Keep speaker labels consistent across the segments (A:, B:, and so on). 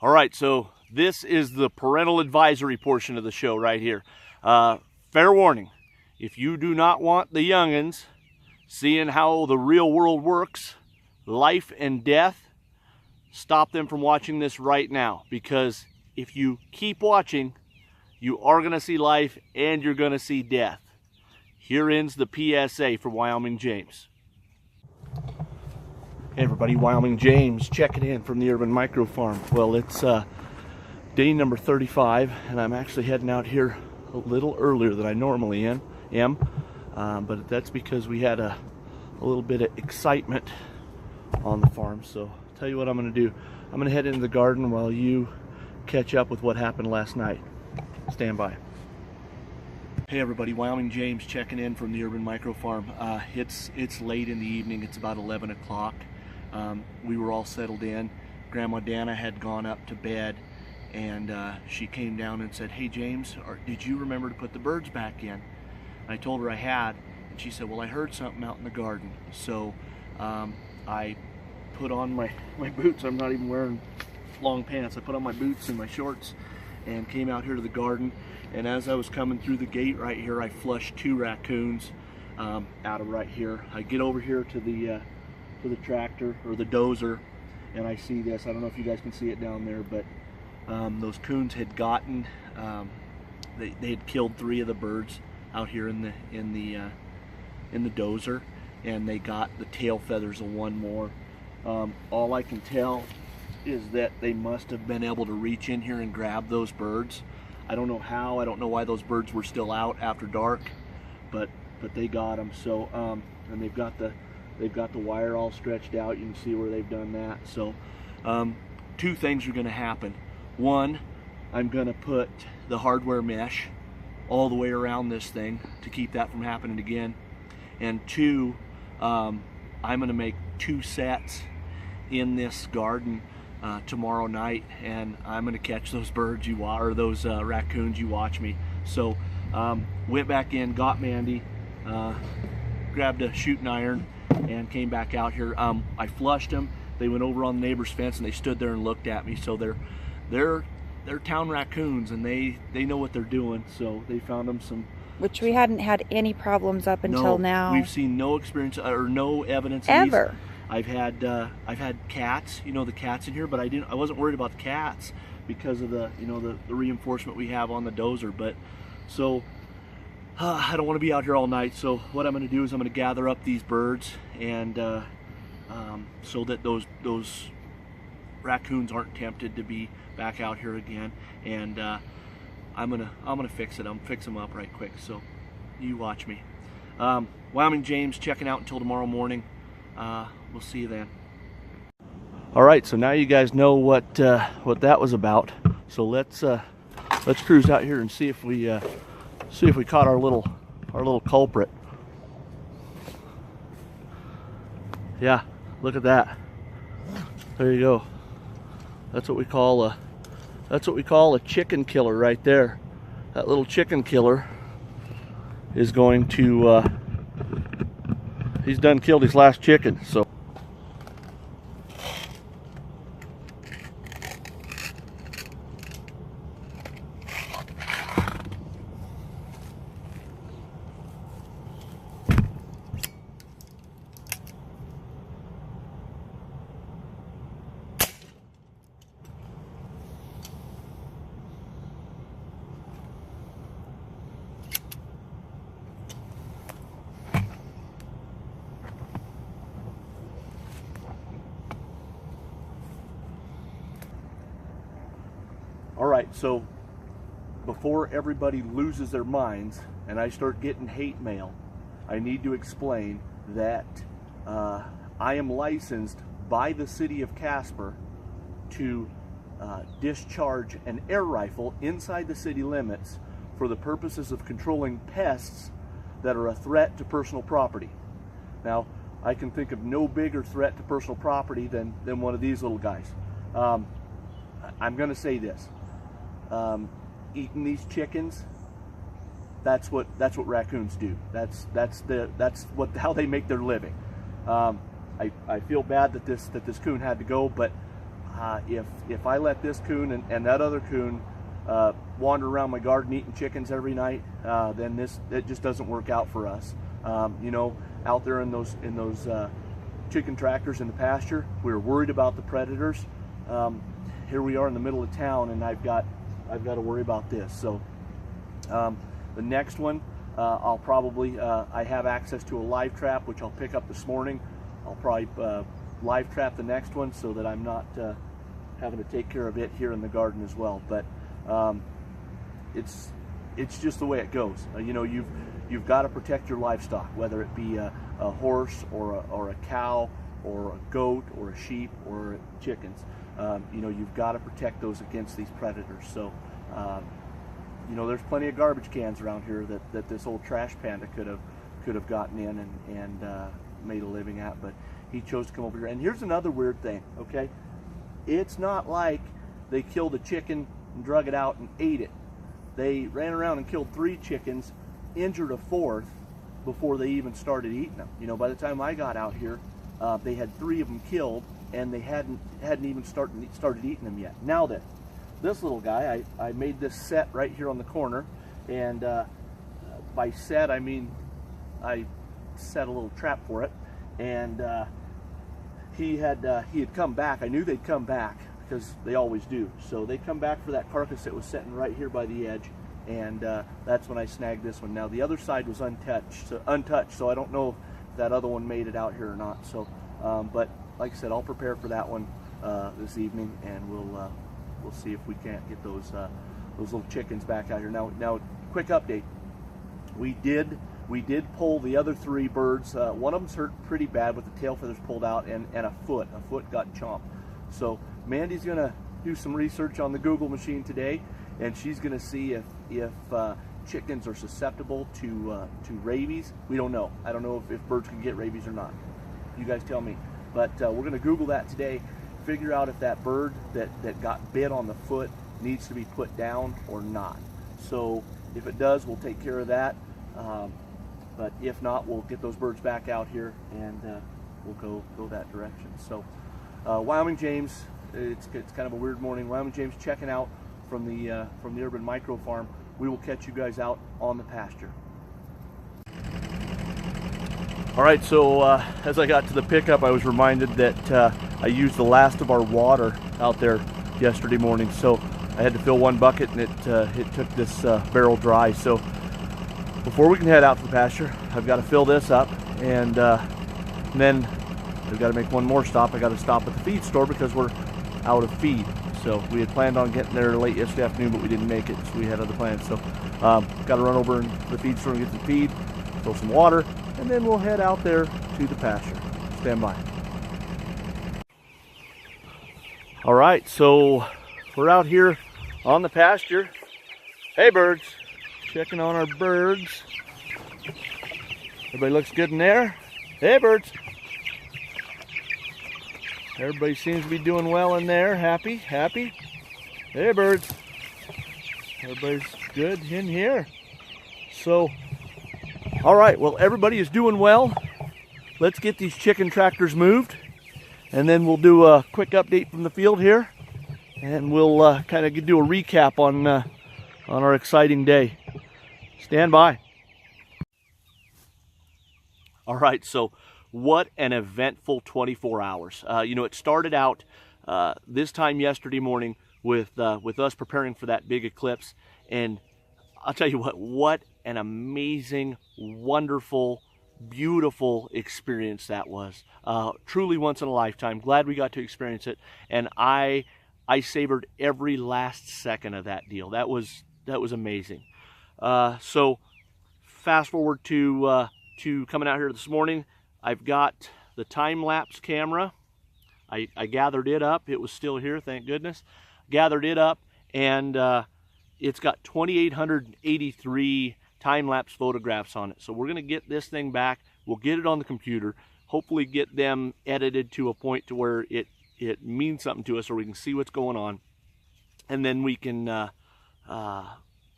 A: All right, so this is the parental advisory portion of the show right here. Fair warning, if you do not want the youngins seeing how the real world works, life and death, stop them from watching this right now, because if you keep watching, you are going to see life and you're going to see death. Here ends the PSA for Wyoming James. Hey everybody, Wyoming James checking in from the Urban Micro Farm. Well, it's day number 35, and I'm actually heading out here a little earlier than I normally am. But that's because we had a little bit of excitement on the farm. So I'll tell you what I'm going to do. I'm going to head into the garden while you catch up with what happened last night. Stand by. Hey everybody, Wyoming James checking in from the Urban Micro Farm. It's late in the evening. It's about 11 o'clock. We were all settled in. Grandma Dana had gone up to bed, and she came down and said, "Hey James, did you remember to put the birds back in?" And I told her I had, and she said, "Well, I heard something out in the garden." So I put on my boots. I'm not even wearing long pants. I put on my boots and my shorts and came out here to the garden. And as I was coming through the gate right here, I flushed 2 raccoons out of right here. I get over here to the tractor, or the dozer, and I see this. I don't know if you guys can see it down there, but those coons had gotten, they had killed 3 of the birds out here in the dozer, and they got the tail feathers of 1 more. All I can tell is that they must have been able to reach in here and grab those birds. I don't know how. I don't know why those birds were still out after dark, but they got them. So and they've got the wire all stretched out. You can see where they've done that. So 2 things are going to happen. 1, I'm going to put the hardware mesh all the way around this thing to keep that from happening again. And 2, I'm going to make 2 sets in this garden tomorrow night, and I'm going to catch those birds or those raccoons. You watch me. So went back in, got Mandy, grabbed a shooting iron, and came back out here. I flushed them. They went over on the neighbor's fence and they stood there and looked at me. So they're town raccoons, and they know what they're doing. So they found them some. Which we hadn't had any problems up until now. We've seen no experience or no evidence ever. Of these. I've had cats, the cats in here, but I wasn't worried about the cats because of the reinforcement we have on the dozer. But so I don't want to be out here all night. So what I'm going to do is I'm going to gather up these birds, and so that those raccoons aren't tempted to be back out here again. And I'm gonna fix it. I'm gonna fix them up right quick. So you watch me. Wyoming James checking out until tomorrow morning. We'll see you then. All right, so now you guys know what that was about. So let's cruise out here and see if we caught our little culprit. Yeah, look at that. There you go. That's what we call a chicken killer right there. That little chicken killer is going to he's done killed his last chicken. So all right, so before everybody loses their minds and I start getting hate mail, I need to explain that I am licensed by the city of Casper to discharge an air rifle inside the city limits for the purposes of controlling pests that are a threat to personal property. Now, I can think of no bigger threat to personal property than one of these little guys. I'm going to say this. Eating these chickens, that's what raccoons do. That's how they make their living. I feel bad that this coon had to go, but if I let this coon and that other coon wander around my garden eating chickens every night, then it just doesn't work out for us. You know, out there in those chicken tractors in the pasture, we were worried about the predators. Here we are in the middle of town, and I've got to worry about this. So the next one, I'll probably I have access to a live trap, which I'll pick up this morning. I'll probably live trap the next one so that I'm not having to take care of it here in the garden as well. But it's just the way it goes. You know, you've got to protect your livestock, whether it be a horse or a cow or a goat or a sheep or chickens. You know, you've got to protect those against these predators. So you know, there's plenty of garbage cans around here that this old trash panda could have gotten in and made a living at, but he chose to come over here. And here's another weird thing, okay? It's not like they killed a chicken and drug it out and ate it. They ran around and killed 3 chickens, injured a 4th before they even started eating them. You know, by the time I got out here, they had 3 of them killed, and they hadn't even started eating them yet. Now then, this little guy, I made this set right here on the corner, and by set I mean I set a little trap for it, and he had come back. I knew they'd come back because they always do. So they come back for that carcass that was sitting right here by the edge, and that's when I snagged this one. Now the other side was untouched, so I don't know if that other one made it out here or not. So, but like I said, I'll prepare for that one this evening, and we'll see if we can't get those little chickens back out here. Now, quick update. We did pull the other 3 birds. One of them's hurt pretty bad with the tail feathers pulled out, and a foot got chomped. So Mandy's gonna do some research on the Google machine today, and she's gonna see if chickens are susceptible to rabies. We don't know. I don't know if birds can get rabies or not. You guys tell me. But we're gonna Google that today, figure out if that bird that got bit on the foot needs to be put down or not. So if it does, we'll take care of that. But if not, we'll get those birds back out here, and we'll go that direction. So Wyoming James, it's kind of a weird morning. Wyoming James checking out from the Urban Micro Farm. We will catch you guys out on the pasture. All right, so as I got to the pickup, I was reminded that I used the last of our water out there yesterday morning. So I had to fill 1 bucket, and it took this barrel dry. So before we can head out to the pasture, I've got to fill this up, and then we've got to make one more stop. I got to stop at the feed store because we're out of feed. So we had planned on getting there late yesterday afternoon, but we didn't make it, so we had other plans. So got to run over to the feed store and get some feed, fill some water, and then we'll head out there to the pasture. Stand by. All right, so we're out here on the pasture. Hey birds, checking on our birds. Everybody looks good in there. Hey birds. Everybody seems to be doing well in there. Happy. Hey birds. Everybody's good in here. So, all right, well, everybody is doing well. Let's get these chicken tractors moved, and then we'll do a quick update from the field here, and we'll kind of do a recap on our exciting day. Stand by. All right, so what an eventful 24 hours. You know, it started out this time yesterday morning with us preparing for that big eclipse, and I'll tell you what an amazing, wonderful, beautiful experience that was. Truly once in a lifetime. Glad we got to experience it, and I savored every last second of that deal. That was amazing. So fast forward to coming out here this morning. I've got the time-lapse camera. I gathered it up. It was still here, thank goodness. Gathered it up, and it's got 2,883 time-lapse photographs on it. So we're going to get this thing back. We'll get it on the computer, hopefully get them edited to a point to where it means something to us, or we can see what's going on, and then we can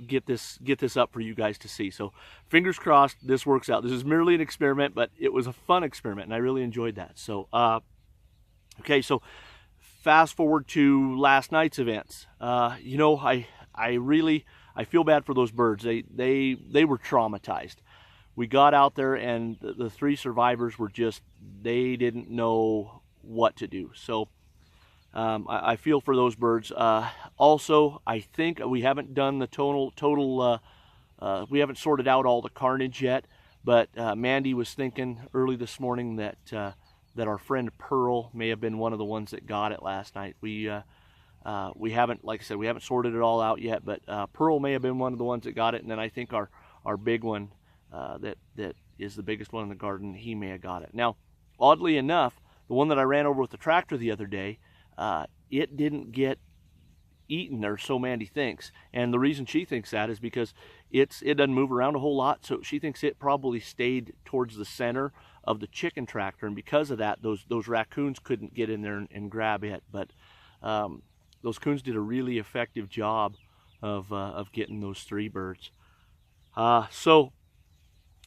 A: get this up for you guys to see. So fingers crossed this works out. This is merely an experiment, but it was a fun experiment, and I really enjoyed that. So okay, so fast forward to last night's events. You know, I feel bad for those birds. They were traumatized. We got out there, and the 3 survivors were just, they didn't know what to do. So I feel for those birds. Also, I think we haven't done the total we haven't sorted out all the carnage yet, but Mandy was thinking early this morning that that our friend Pearl may have been one of the ones that got it last night. We haven't, like I said, we haven't sorted it all out yet, but Pearl may have been one of the ones that got it, and then I think our big one that is the biggest one in the garden, he may have got it. Now, oddly enough, the one that I ran over with the tractor the other day, it didn't get eaten, or so Mandy thinks. And the reason she thinks that is because it doesn't move around a whole lot, so she thinks it probably stayed towards the center of the chicken tractor, and because of that, those raccoons couldn't get in there and grab it. But those coons did a really effective job of getting those 3 birds. So,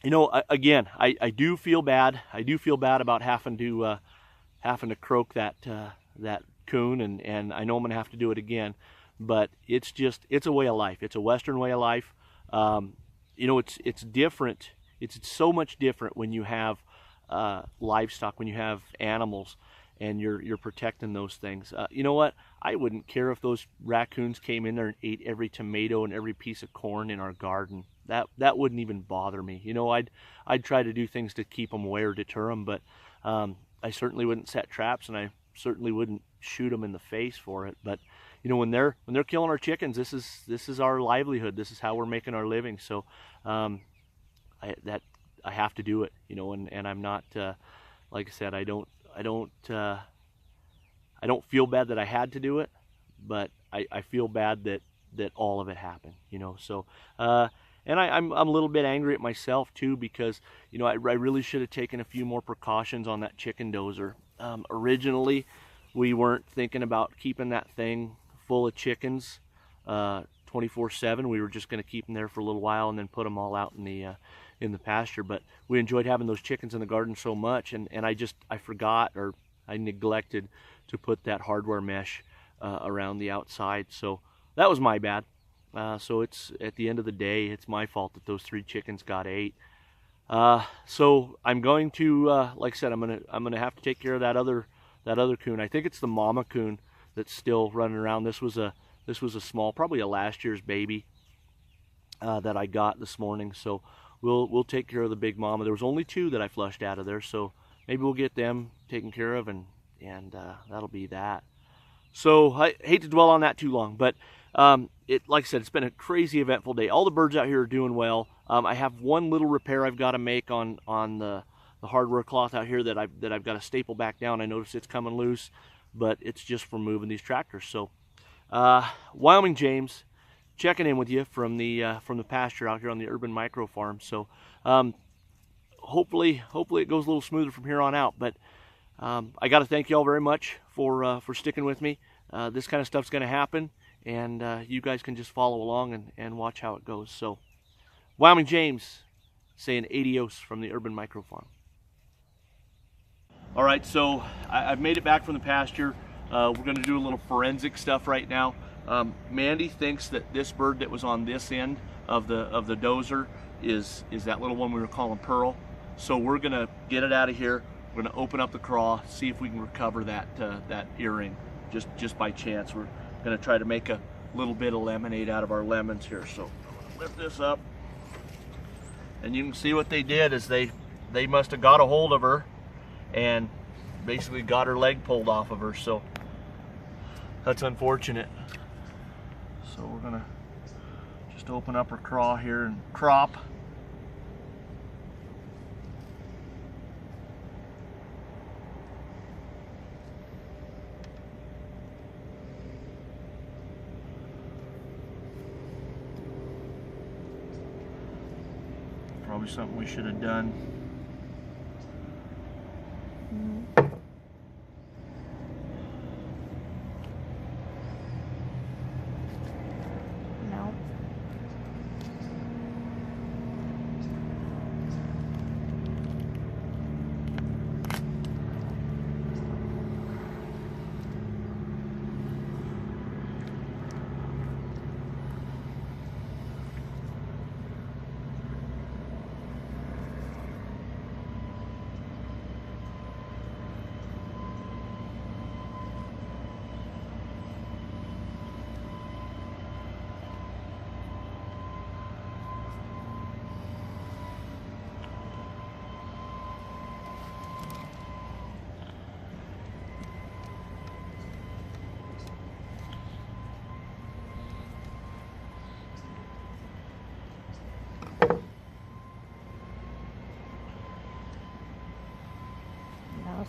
A: you know, again, I do feel bad. I do feel bad about having to croak that coon, and I know I'm gonna have to do it again. But it's a way of life. It's a Western way of life. You know, it's different. It's so much different when you have livestock, when you have animals, and you're protecting those things. You know what? I wouldn't care if those raccoons came in there and ate every tomato and every piece of corn in our garden. That wouldn't even bother me. You know, I'd try to do things to keep them away or deter them, but I certainly wouldn't set traps, and I certainly wouldn't shoot them in the face for it. But you know, when they're killing our chickens, this is our livelihood. This is how we're making our living. So I have to do it. You know, and I'm not like I said, I don't feel bad that I had to do it, but I feel bad that all of it happened. You know, so and I'm a little bit angry at myself too, because you know, I really should have taken a few more precautions on that chicken dozer. Originally, we weren't thinking about keeping that thing full of chickens 24/7. We were just going to keep them there for a little while and then put them all out in the pasture. But we enjoyed having those chickens in the garden so much, and I forgot, or I neglected to put that hardware mesh around the outside. So that was my bad. So it's, at the end of the day, it's my fault that those 3 chickens got ate. So I'm going to, like I said, I'm gonna have to take care of that other coon. I think it's the mama coon that's still running around. This was a small, probably a last year's baby that I got this morning. So we'll take care of the big mama. There was only 2 that I flushed out of there, so maybe we'll get them taken care of, and that'll be that. So I hate to dwell on that too long, but like I said, it's been a crazy eventful day. All the birds out here are doing well. I have one little repair I've got to make on the hardware cloth out here that I've got to staple back down. I notice it's coming loose, but it's just for moving these tractors. So Wyoming James checking in with you from the pasture out here on the Urban Micro Farm. So hopefully it goes a little smoother from here on out. But I got to thank you all very much for sticking with me. This kind of stuff's going to happen, and you guys can just follow along and watch how it goes. So Wyoming James saying adios from the Urban Micro Farm. All right, so I've made it back from the pasture. We're going to do a little forensic stuff right now. Mandy thinks that this bird that was on this end of the dozer is that little one we were calling Pearl. So we're going to get it out of here. We're going to open up the craw, see if we can recover that earring, just by chance. We're going to try to make a little bit of lemonade out of our lemons here. So I'm going to lift this up, and you can see what they did is they must have got a hold of her and basically got her leg pulled off of her. So that's unfortunate. So we're gonna just open up her craw here and crop. Probably something we should have done.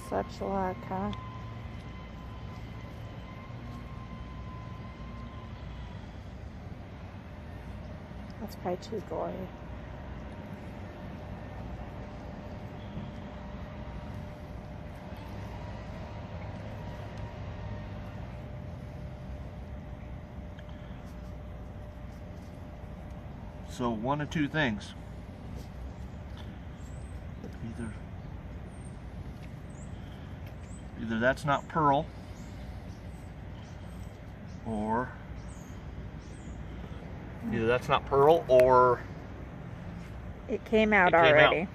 B: Such luck, huh? That's probably too gory.
A: So one of two things. Either that's not pearl, or
B: it came out already.